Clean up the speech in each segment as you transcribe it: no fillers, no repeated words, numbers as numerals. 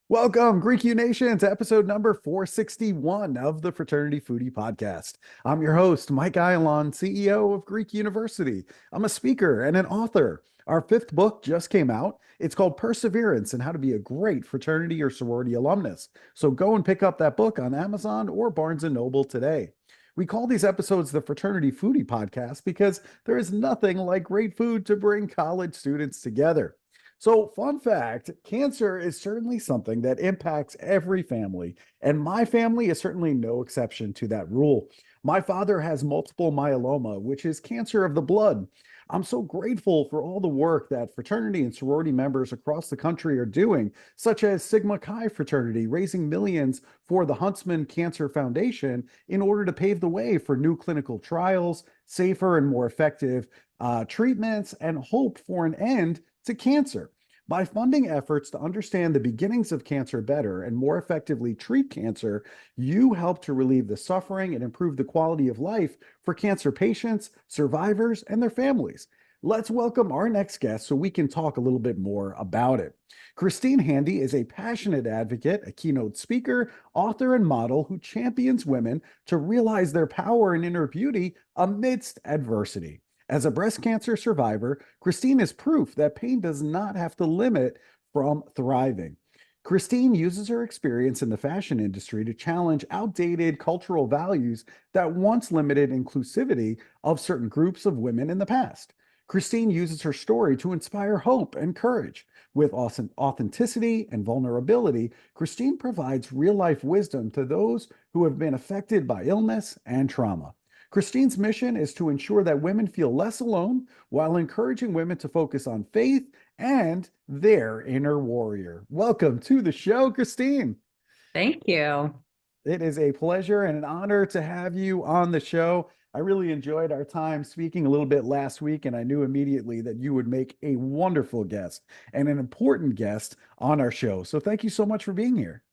Welcome, Greek U Nation, to episode number 461 of the Fraternity Foodie Podcast. I'm your host, Mike Ayalon, CEO of Greek University. I'm a speaker and an author. Our fifth book just came out. It's called Perseverance and How to Be a Great Fraternity or Sorority Alumnus. So go and pick up that book on Amazon or Barnes & Noble today. We call these episodes the Fraternity Foodie Podcast because there is nothing like great food to bring college students together. So, fun fact, cancer is certainly something that impacts every family, and my family is certainly no exception to that rule. My father has multiple myeloma, which is cancer of the blood. I'm so grateful for all the work that fraternity and sorority members across the country are doing, such as Sigma Chi fraternity, raising millions for the Huntsman Cancer Foundation in order to pave the way for new clinical trials, safer and more effective treatments, and hope for an end to cancer. By funding efforts to understand the beginnings of cancer better and more effectively treat cancer, you help to relieve the suffering and improve the quality of life for cancer patients, survivors, and their families. Let's welcome our next guest so we can talk a little bit more about it. Christine Handy is a passionate advocate, a keynote speaker, author, and model who champions women to realize their power and inner beauty amidst adversity. As a breast cancer survivor, Christine is proof that pain does not have to limit from thriving. Christine uses her experience in the fashion industry to challenge outdated cultural values that once limited inclusivity of certain groups of women in the past. Christine uses her story to inspire hope and courage. With authenticity and vulnerability, Christine provides real-life wisdom to those who have been affected by illness and trauma. Christine's mission is to ensure that women feel less alone while encouraging women to focus on faith and their inner warrior. Welcome to the show, Christine. Thank you. It is a pleasure and an honor to have you on the show. I really enjoyed our time speaking a little bit last week, and I knew immediately that you would make a wonderful guest and an important guest on our show. So thank you so much for being here.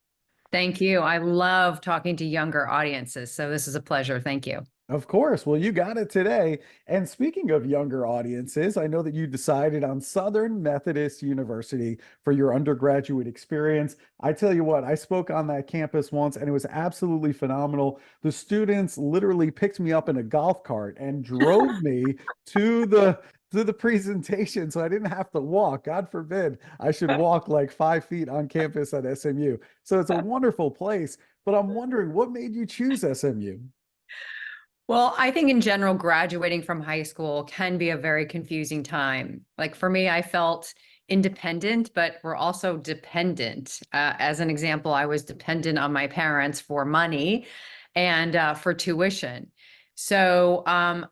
Thank you. I love talking to younger audiences, so this is a pleasure. Thank you. Of course. Well, you got it today. And speaking of younger audiences, I know that you decided on Southern Methodist University for your undergraduate experience. I tell you what, I spoke on that campus once and it was absolutely phenomenal. The students literally picked me up in a golf cart and drove me to the presentation, so I didn't have to walk. God forbid I should walk like 5 feet on campus at SMU. So it's a wonderful place, but I'm wondering what made you choose SMU? Well, I think in general, graduating from high school can be a very confusing time. Like for me, I felt independent, but we're also dependent. As an example, I was dependent on my parents for money and for tuition. So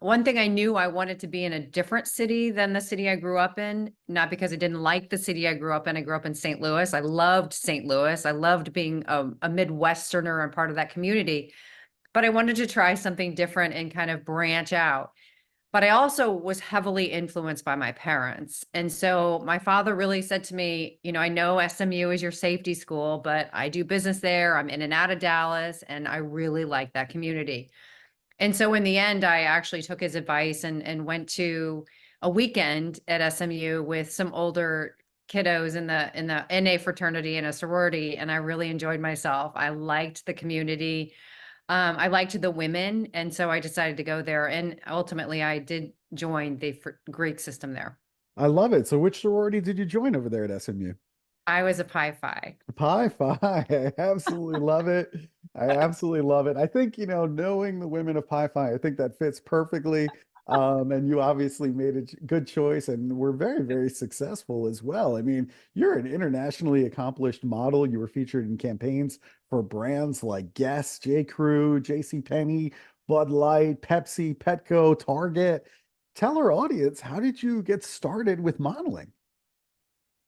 one thing I knew, I wanted to be in a different city than the city I grew up in, not because I didn't like the city I grew up in. I grew up in St. Louis. I loved St. Louis. I loved being a Midwesterner and part of that community. But I wanted to try something different and kind of branch out. But I also was heavily influenced by my parents. And so my father really said to me, I know SMU is your safety school, but I do business there. I'm in and out of Dallas, and I really like that community. And so in the end, I actually took his advice and went to a weekend at SMU with some older kiddos in the NA fraternity and a sorority, and I really enjoyed myself. I liked the community. I liked the women, and so I decided to go there. And ultimately, I did join the Greek system there. I love it. So which sorority did you join over there at SMU? I was a Pi Phi. Pi Phi. I absolutely love it. I absolutely love it. I think, knowing the women of Pi Phi, I think that fits perfectly. And you obviously made a good choice and were very, very successful as well. I mean, you're an internationally accomplished model. You were featured in campaigns for brands like Guess, J. Crew, J.C. Penney, Bud Light, Pepsi, Petco, Target. Tell our audience, how did you get started with modeling?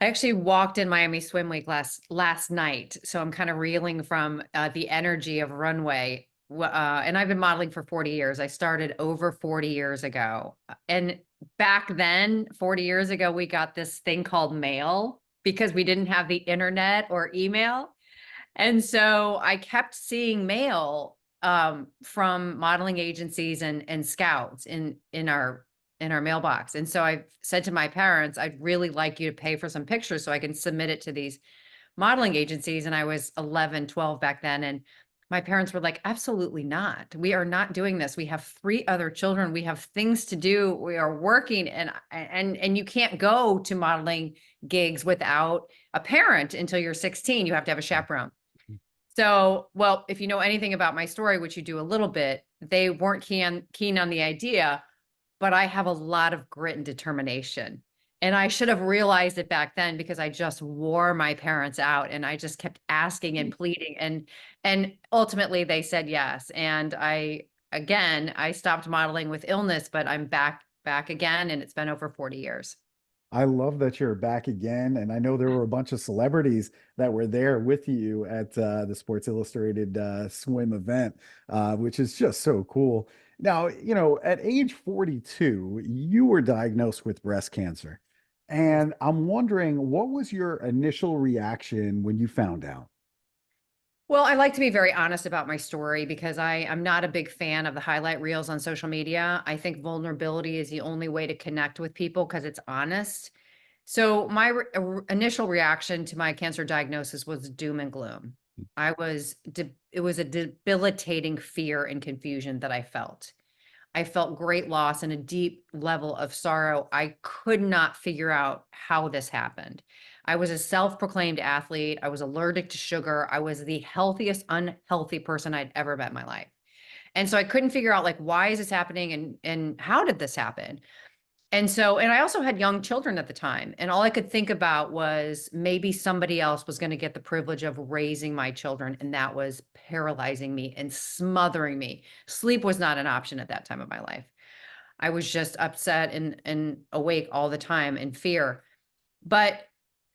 I actually walked in Miami Swim Week last night, so I'm kind of reeling from the energy of runway. And I've been modeling for 40 years. I started over 40 years ago. And back then, 40 years ago, we got this thing called mail because we didn't have the internet or email. And so I kept seeing mail from modeling agencies and scouts in our mailbox. And so I said to my parents, I'd really like you to pay for some pictures so I can submit it to these modeling agencies. And I was 11, 12 back then. And my parents were like, absolutely not. We are not doing this. We have 3 other children. We have things to do. We are working, and you can't go to modeling gigs without a parent until you're 16. You have to have a chaperone. So, well, if you know anything about my story, which you do a little bit, they weren't keen on the idea, but I have a lot of grit and determination. And I should have realized it back then because I just wore my parents out and I just kept asking and pleading, and ultimately they said yes. And I stopped modeling with illness, but I'm back again, and it's been over 40 years. I love that you're back again. And I know there were a bunch of celebrities that were there with you at the Sports Illustrated swim event, which is just so cool. Now, at age 42, you were diagnosed with breast cancer. And I'm wondering, what was your initial reaction when you found out? Well, I like to be very honest about my story because I'm not a big fan of the highlight reels on social media. I think vulnerability is the only way to connect with people because it's honest. So my initial reaction to my cancer diagnosis was doom and gloom. It was a debilitating fear and confusion that I felt. I felt great loss and a deep level of sorrow. I could not figure out how this happened. I was a self-proclaimed athlete. I was allergic to sugar. I was the healthiest, unhealthy person I'd ever met in my life. And so I couldn't figure out, like, why is this happening, and how did this happen? And I also had young children at the time, and all I could think about was maybe somebody else was going to get the privilege of raising my children, and that was paralyzing me and smothering me. Sleep was not an option at that time of my life. I was just upset and awake all the time in fear. But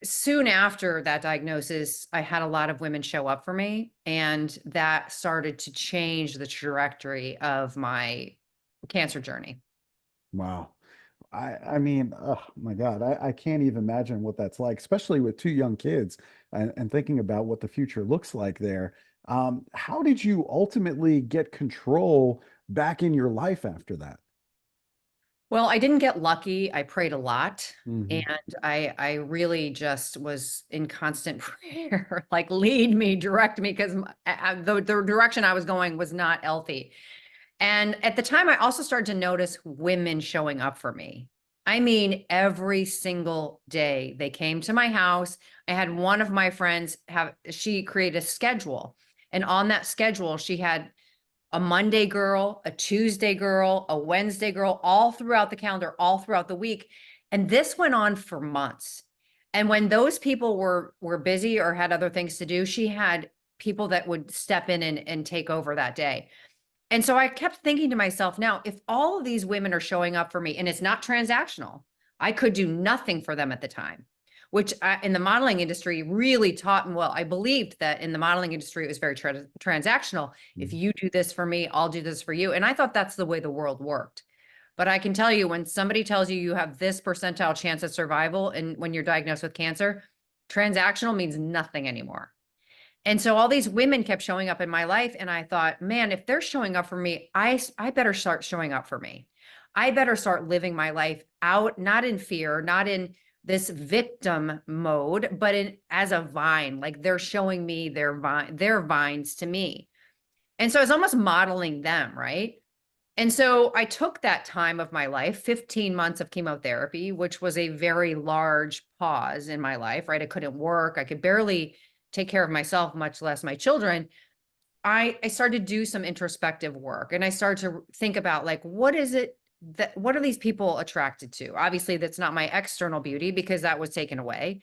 soon after that diagnosis, I had a lot of women show up for me, and that started to change the trajectory of my cancer journey. Wow. I mean, oh my God, I can't even imagine what that's like, especially with 2 young kids and thinking about what the future looks like there. How did you ultimately get control back in your life after that? Well, I didn't get lucky. I prayed a lot, and Hmm. I really just was in constant prayer, like, lead me, direct me, because the direction I was going was not healthy. And at the time, I also started to notice women showing up for me. I mean, every single day they came to my house. I had one of my friends she created a schedule. And on that schedule, she had a Monday girl, a Tuesday girl, a Wednesday girl, all throughout the calendar, all throughout the week. And this went on for months. And when those people were busy or had other things to do, she had people that would step in and take over that day. And so I kept thinking to myself, now, if all of these women are showing up for me and it's not transactional, I could do nothing for them at the time, which in the modeling industry really taught me. Well, I believed that in the modeling industry, it was very transactional. If you do this for me, I'll do this for you. And I thought that's the way the world worked. But I can tell you, when somebody tells you you have this percentile chance of survival, and when you're diagnosed with cancer, transactional means nothing anymore. And so all these women kept showing up in my life. And I thought, man, if they're showing up for me, I better start showing up for me. I better start living my life out, not in fear, not in this victim mode, but in as a vine. Like, they're showing me their vines to me. And so I was almost modeling them, right? And so I took that time of my life, 15 months of chemotherapy, which was a very large pause in my life, right? I couldn't work. I could barely take care of myself, much less my children. I started to do some introspective work, and I started to think about, like, what are these people attracted to? Obviously, that's not my external beauty because that was taken away.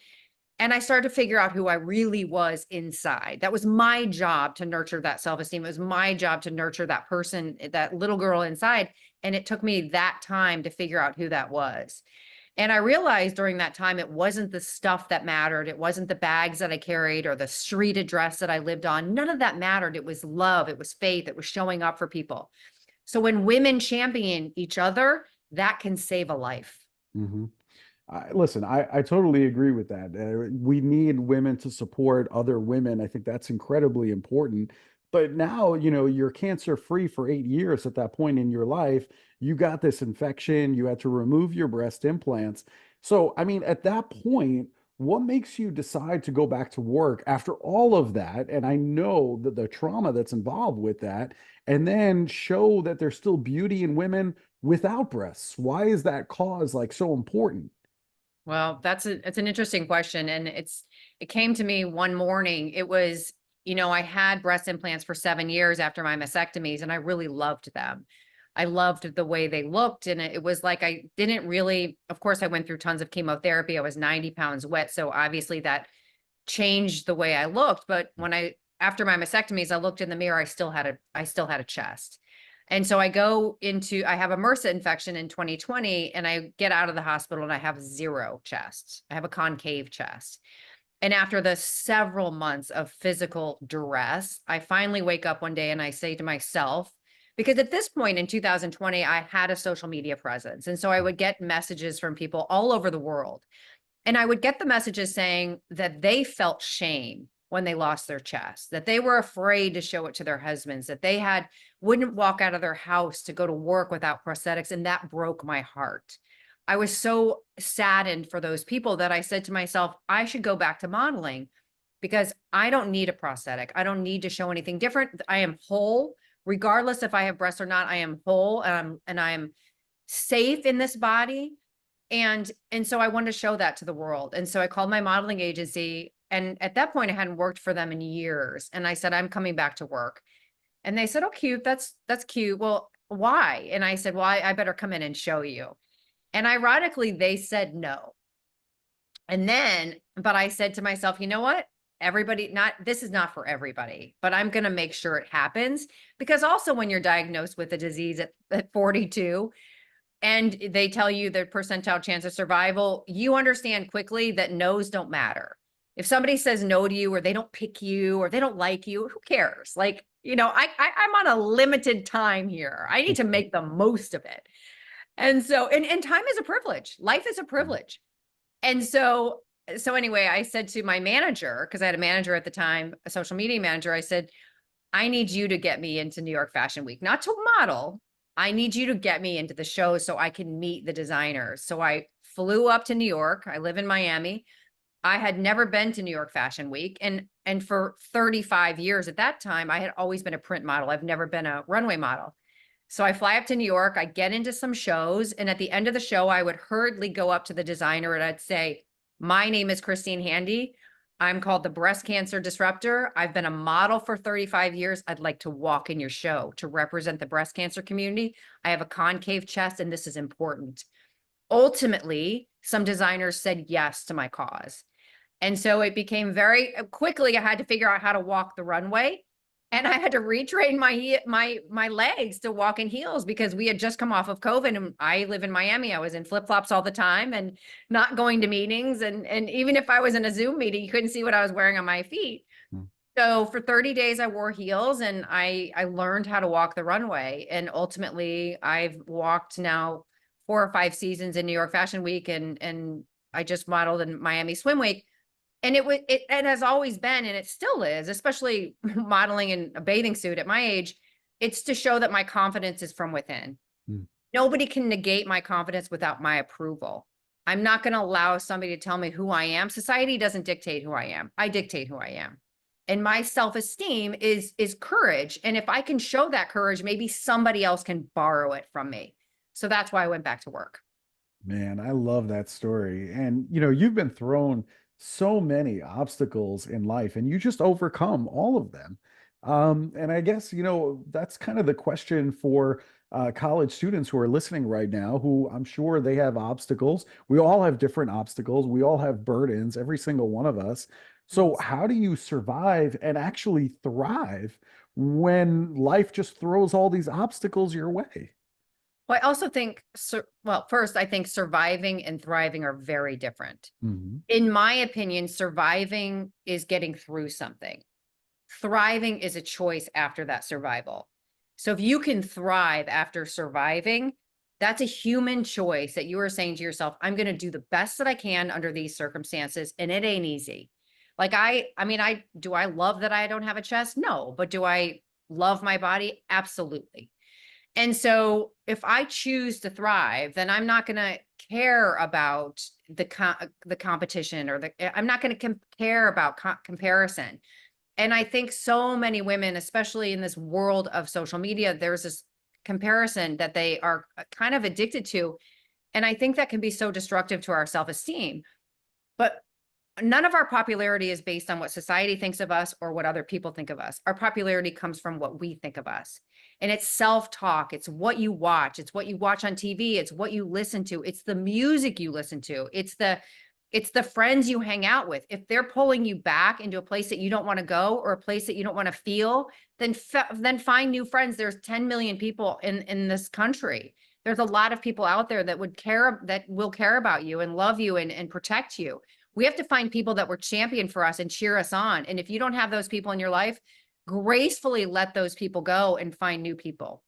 And I started to figure out who I really was inside. That was my job, to nurture that self-esteem. It was my job to nurture that person, that little girl inside. And it took me that time to figure out who that was. And I realized during that time, it wasn't the stuff that mattered. It wasn't the bags that I carried or the street address that I lived on. None of that mattered. It was love. It was faith. It was showing up for people. So when women champion each other, that can save a life. Hmm. Listen, I totally agree with that. We need women to support other women. I think that's incredibly important. But now, you're cancer free for 8 years at that point in your life. You got this infection, you had to remove your breast implants. So, I mean, at that point, what makes you decide to go back to work after all of that? And I know that the trauma that's involved with that, and then show that there's still beauty in women without breasts. Why is that cause like so important? Well, it's an interesting question. And it came to me one morning. It was, I had breast implants for 7 years after my mastectomies, and I really loved them. I loved the way they looked. And it was like, I didn't really, of course, I went through tons of chemotherapy. I was 90 pounds wet. So obviously that changed the way I looked. But after my mastectomies, I looked in the mirror, I still had a chest. And so I have a MRSA infection in 2020, and I get out of the hospital and I have zero chest. I have a concave chest. And after the several months of physical duress, I finally wake up one day and I say to myself, because at this point in 2020, I had a social media presence. And so I would get messages from people all over the world. And I would get the messages saying that they felt shame when they lost their chest, that they were afraid to show it to their husbands, that wouldn't walk out of their house to go to work without prosthetics. And that broke my heart. I was so saddened for those people that I said to myself, I should go back to modeling because I don't need a prosthetic. I don't need to show anything different. I am whole, regardless if I have breasts or not. I am whole, and I'm safe in this body. And so I wanted to show that to the world. And so I called my modeling agency. And at that point, I hadn't worked for them in years. And I said, I'm coming back to work. And they said, oh, cute. That's cute. Well, why? And I said, well, I better come in and show you. And ironically, they said no. But I said to myself, you know what? This is not for everybody, but I'm going to make sure it happens. Because also when you're diagnosed with a disease at 42, and they tell you the percentile chance of survival, you understand quickly that no's don't matter. If somebody says no to you, or they don't pick you, or they don't like you, who cares? Like, I'm on a limited time here. I need to make the most of it. And so, and time is a privilege. Life is a privilege. And so anyway, I said to my manager, because I had a manager at the time, a social media manager, I said, I need you to get me into New York Fashion Week, not to model. I need you to get me into the show so I can meet the designers. So I flew up to New York. I live in Miami. I had never been to New York Fashion Week. And for 35 years at that time, I had always been a print model. I've never been a runway model. So I fly up to New York, I get into some shows. And at the end of the show, I would hurriedly go up to the designer and I'd say, my name is Christine Handy. I'm called the Breast Cancer Disruptor. I've been a model for 35 years. I'd like to walk in your show to represent the breast cancer community. I have a concave chest, and this is important. Ultimately, some designers said yes to my cause. And so it became very quickly, I had to figure out how to walk the runway. And I had to retrain my legs to walk in heels because we had just come off of COVID, and I live in Miami. I was in flip-flops all the time and not going to meetings. And even if I was in a Zoom meeting, you couldn't see what I was wearing on my feet. So for 30 days, I wore heels, and I learned how to walk the runway. And ultimately, I've walked now 4 or 5 seasons in New York Fashion Week, and I just modeled in Miami Swim Week. And it has always been, and it still is, especially modeling in a bathing suit at my age, it's to show that my confidence is from within. Nobody can negate my confidence without my approval. I'm not going to allow somebody to tell me who I am. Society doesn't dictate who I am. I dictate who I am. And my self-esteem is courage. And if I can show that courage, maybe somebody else can borrow it from me. So that's why I went back to work. Man, I love that story. And you've been thrown so many obstacles in life, and you just overcome all of them. And I guess, that's kind of the question for college students who are listening right now, who I'm sure they have obstacles. We all have different obstacles. We all have burdens, every single one of us. So how do you survive and actually thrive when life just throws all these obstacles your way? Well, I also think, first, I think surviving and thriving are very different. In my opinion, surviving is getting through something. Thriving is a choice after that survival. So if you can thrive after surviving, That's a human choice that you are saying to yourself, I'm going to do the best that I can under these circumstances. And it ain't easy. Like do I love that I don't have a chest? No, but do I love my body? Absolutely. And so if I choose to thrive, then I'm not going to care about the competition I'm not going to care about comparison. And I think so many women, especially in this world of social media, there's this comparison that they are kind of addicted to. And I think that can be so destructive to our self-esteem. But none of our popularity is based on what society thinks of us or what other people think of us. Our popularity comes from what we think of us. And it's self-talk. It's what you watch. It's what you watch on TV. It's what you listen to. It's the music you listen to. It's the friends you hang out with. If they're pulling you back into a place that you don't want to go or a place that you don't want to feel, then find new friends. There's 10 million people in this country. There's a lot of people out there that will care about you and love you and protect you. We have to find people that will champion for us and cheer us on. And if you don't have those people in your life, gracefully let those people go and find new people.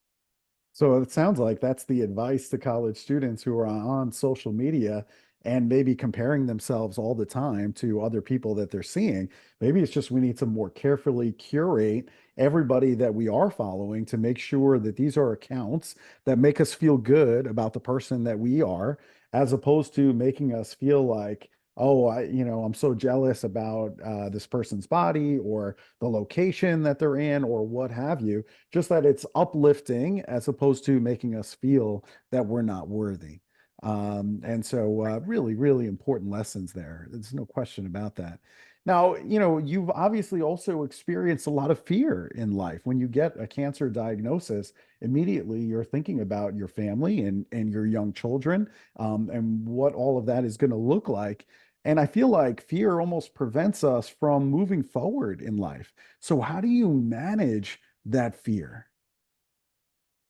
So it sounds like that's the advice to college students who are on social media and maybe comparing themselves all the time to other people that they're seeing. Maybe it's just we need to more carefully curate everybody that we are following to make sure that these are accounts that make us feel good about the person that we are, as opposed to making us feel like, oh, I'm so jealous about this person's body or the location that they're in or what have you. Just that it's uplifting as opposed to making us feel that we're not worthy. And so really, really important lessons there. There's no question about that. Now, you've obviously also experienced a lot of fear in life. When you get a cancer diagnosis, immediately you're thinking about your family and your young children, and what all of that is going to look like. And I feel like fear almost prevents us from moving forward in life. So how do you manage that fear?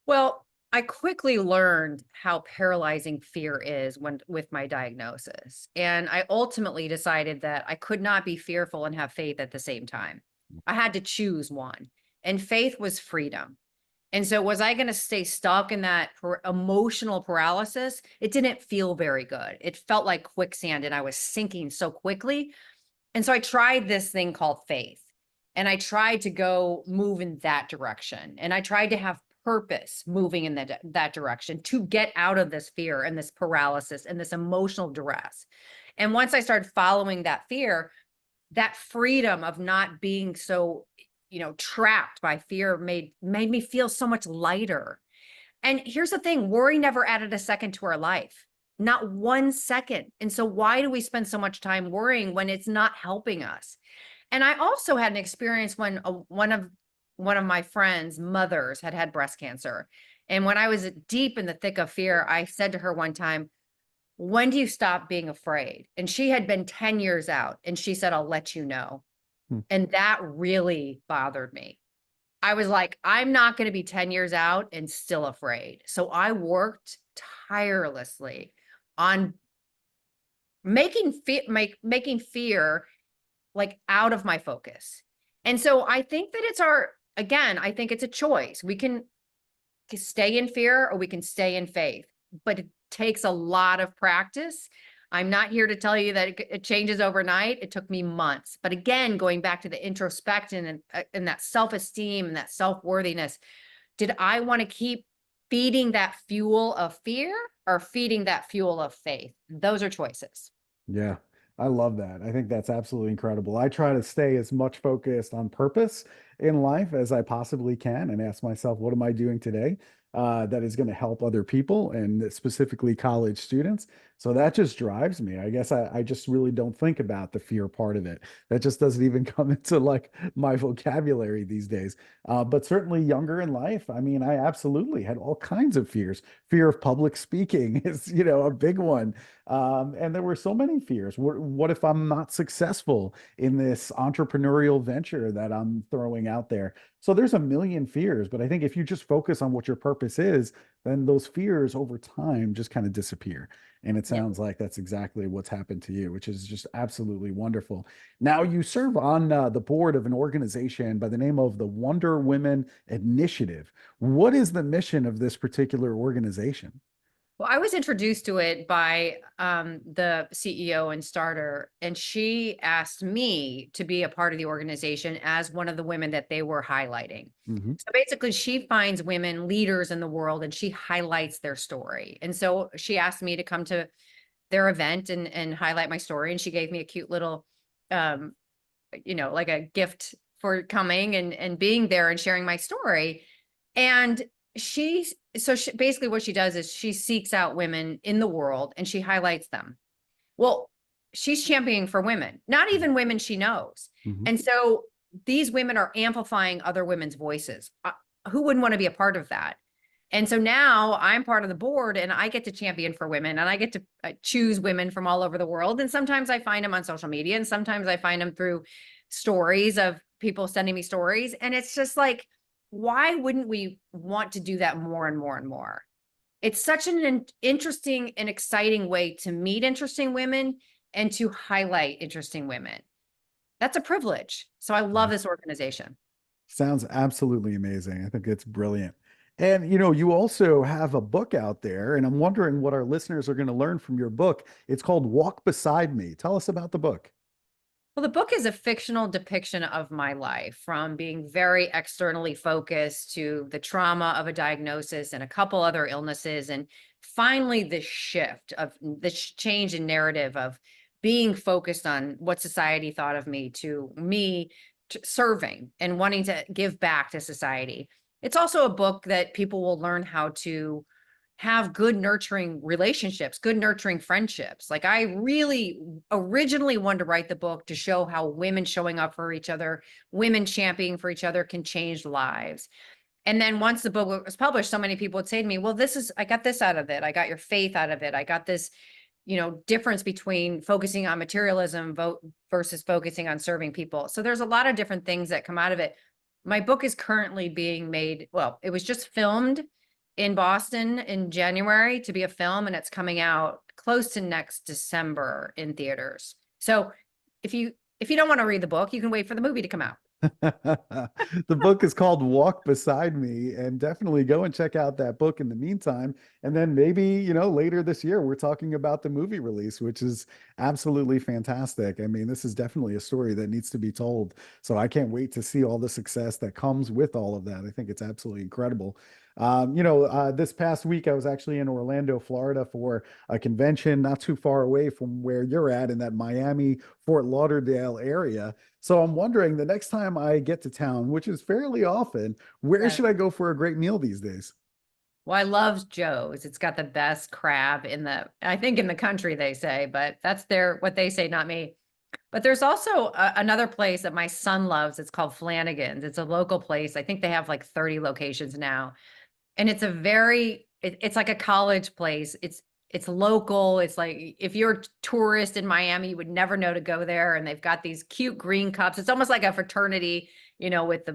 Well, I quickly learned how paralyzing fear is with my diagnosis. And I ultimately decided that I could not be fearful and have faith at the same time. I had to choose one. And faith was freedom. And so was I going to stay stuck in that emotional paralysis? It didn't feel very good. It felt like quicksand and I was sinking so quickly. And so I tried this thing called faith, and I tried to go move in that direction. And I tried to have purpose moving in that direction to get out of this fear and this paralysis and this emotional duress. And once I started following that fear, that freedom of not being so, trapped by fear made me feel so much lighter. And here's the thing, worry never added a second to our life, not 1 second. And so why do we spend so much time worrying when it's not helping us? And I also had an experience when one of my friends' mothers had breast cancer. And when I was deep in the thick of fear, I said to her one time, when do you stop being afraid? And she had been 10 years out, and she said, I'll let you know. Hmm. And that really bothered me. I was like, I'm not going to be 10 years out and still afraid. So I worked tirelessly on making fear like out of my focus. And so I think that I think it's a choice. We can stay in fear or we can stay in faith, but it takes a lot of practice. I'm not here to tell you that it changes overnight. It took me months. But again, going back to the introspection and that self-esteem and that self-worthiness, did I want to keep feeding that fuel of fear or feeding that fuel of faith? Those are choices. Yeah, I love that. I think that's absolutely incredible. I try to stay as much focused on purpose in life as I possibly can and ask myself, what am I doing today that is going to help other people and specifically college students? So that just drives me. I guess I just really don't think about the fear part of it. That just doesn't even come into like my vocabulary these days. But certainly younger in life, I mean, I absolutely had all kinds of fears. Fear of public speaking is, a big one. And there were so many fears. What if I'm not successful in this entrepreneurial venture that I'm throwing out there? So there's a million fears, but I think if you just focus on what your purpose is, then those fears over time just kind of disappear. And it Yeah. sounds like that's exactly what's happened to you, which is just absolutely wonderful. Now, you serve on the board of an organization by the name of the Wonder Women Initiative. What is the mission of this particular organization? Well, I was introduced to it by the CEO and starter, and she asked me to be a part of the organization as one of the women that they were highlighting. Hmm. So basically, she finds women leaders in the world and she highlights their story. And so she asked me to come to their event and highlight my story. And she gave me a cute little, um, like a gift for coming and being there and sharing my story. And basically what she does is she seeks out women in the world and she highlights them. Well, she's championing for women, not even women she knows. Hmm. And so these women are amplifying other women's voices. Who wouldn't want to be a part of that? And so now I'm part of the board and I get to champion for women and I get to choose women from all over the world. And sometimes I find them on social media and sometimes I find them through stories of people sending me stories. And it's just like, why wouldn't we want to do that more and more and more? It's such an interesting and exciting way to meet interesting women and to highlight interesting women. That's a privilege. So I love this organization. Sounds absolutely amazing. I think it's brilliant. And you also have a book out there, and I'm wondering what our listeners are going to learn from your book. It's called Walk Beside Me. Tell us about the book. Well, the book is a fictional depiction of my life, from being very externally focused to the trauma of a diagnosis and a couple other illnesses. And finally, the shift of the change in narrative of being focused on what society thought of me to me serving and wanting to give back to society. It's also a book that people will learn how to have good nurturing relationships, good nurturing friendships. Like, I really originally wanted to write the book to show how women showing up for each other, women championing for each other can change lives. And then once the book was published, so many people would say to me, well, I got this out of it. I got your faith out of it. I got this, difference between focusing on materialism versus focusing on serving people. So there's a lot of different things that come out of it. My book is currently being made. Well, it was just filmed in Boston in January to be a film, and it's coming out close to next December in theaters. So if you don't want to read the book, you can wait for the movie to come out. The book is called Walk Beside Me, and definitely go and check out that book in the meantime. And then maybe, later this year, we're talking about the movie release, which is absolutely fantastic. I mean, this is definitely a story that needs to be told. So I can't wait to see all the success that comes with all of that. I think it's absolutely incredible. This past week, I was actually in Orlando, Florida for a convention not too far away from where you're at in that Miami, Fort Lauderdale area. So I'm wondering the next time I get to town, which is fairly often, where Yeah. should I go for a great meal these days? Well, I love Joe's. It's got the best crab I think in the country, they say, but that's what they say, not me. But there's also another place that my son loves. It's called Flanagan's. It's a local place. I think they have like 30 locations now. And it's like a college place. It's local. It's like, if you're a tourist in Miami, you would never know to go there. And they've got these cute green cups. It's almost like a fraternity, with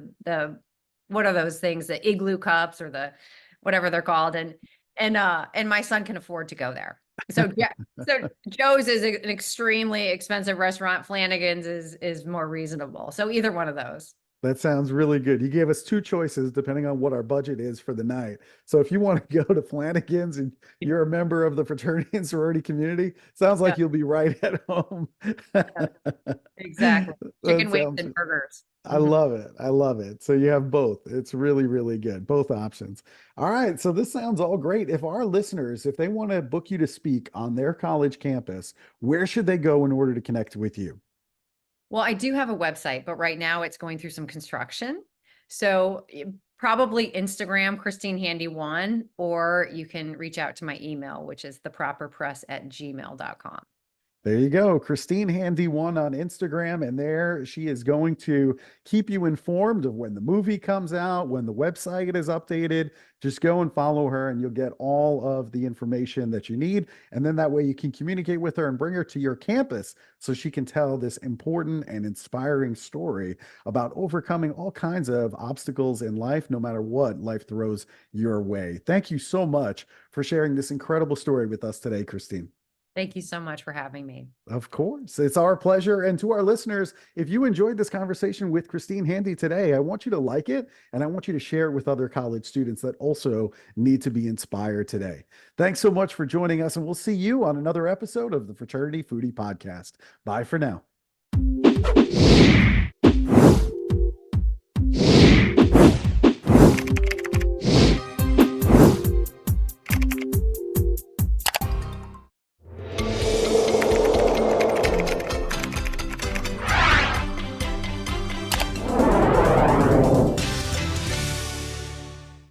what are those things, the igloo cups or the whatever they're called. And my son can afford to go there. So yeah, so Joe's is an extremely expensive restaurant. Flanagan's is more reasonable. So either one of those. That sounds really good. You gave us two choices depending on what our budget is for the night. So if you want to go to Flanagan's and you're a member of the fraternity and sorority community, sounds Yeah, like you'll be right at home. yeah, exactly. That Chicken wings sounds, and burgers. I Mhm. love it. I love it. So you have both. It's really, really good. Both options. All right. So this sounds all great. If our listeners, if they want to book you to speak on their college campus, where should they go in order to connect with you? Well, I do have a website, but right now it's going through some construction. So probably Instagram, Christine Handy One, or you can reach out to my email, which is theproperpress@gmail.com. There you go. Christine Handy One on Instagram. And there she is going to keep you informed of when the movie comes out, when the website is updated. Just go and follow her, and you'll get all of the information that you need. And then that way you can communicate with her and bring her to your campus so she can tell this important and inspiring story about overcoming all kinds of obstacles in life, no matter what life throws your way. Thank you so much for sharing this incredible story with us today, Christine. Thank you so much for having me. Of course, it's our pleasure. And to our listeners, if you enjoyed this conversation with Christine Handy today, I want you to like it and I want you to share it with other college students that also need to be inspired today. Thanks so much for joining us, and we'll see you on another episode of the Fraternity Foodie Podcast. Bye for now.